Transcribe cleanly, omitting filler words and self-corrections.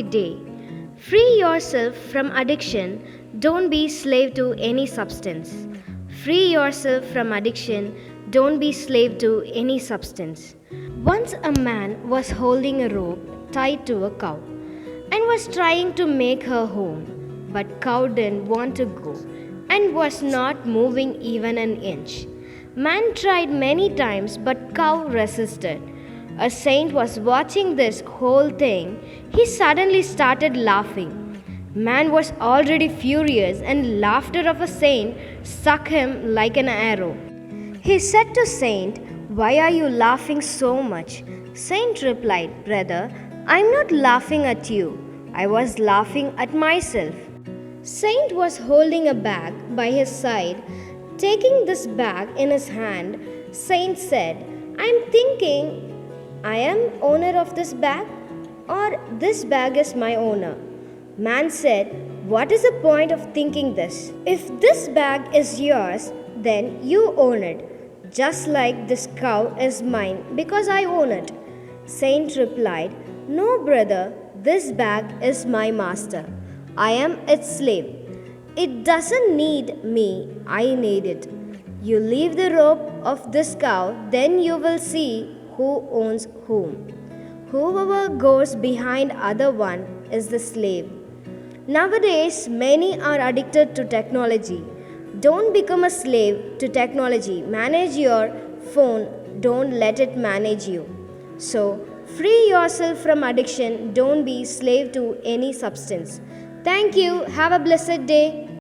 the day. Free yourself from addiction. Don't be slave to any substance. Free yourself from addiction. Don't be slave to any substance. Once a man was holding a rope tied to a cow and was trying to make her home, but cow didn't want to go and was not moving even an inch. Man tried many times, but cow resisted. A saint was watching this whole thing. He suddenly started laughing. Man was already furious, and laughter of a saint struck him like an arrow. He said to Saint, "Why are you laughing so much?" Saint replied, "Brother, I'm not laughing at you. I was laughing at myself." Saint was holding a bag by his side. Taking this bag in his hand, Saint said, "I'm thinking, I am owner of this bag, or this bag is my owner." Man said, "What is the point of thinking this? If this bag is yours, then you own it, just like this cow is mine because I own it." Saint replied, "No, brother, this bag is my master. I am its slave. It doesn't need me, I need it. You leave the rope of this cow, then you will see who owns whom. Whoever goes behind other one is the slave." Nowadays, many are addicted to technology. Don't become a slave to technology. Manage your phone, don't let it manage you. So, free yourself from addiction. Don't be slave to any substance. Thank you. Have a blessed day.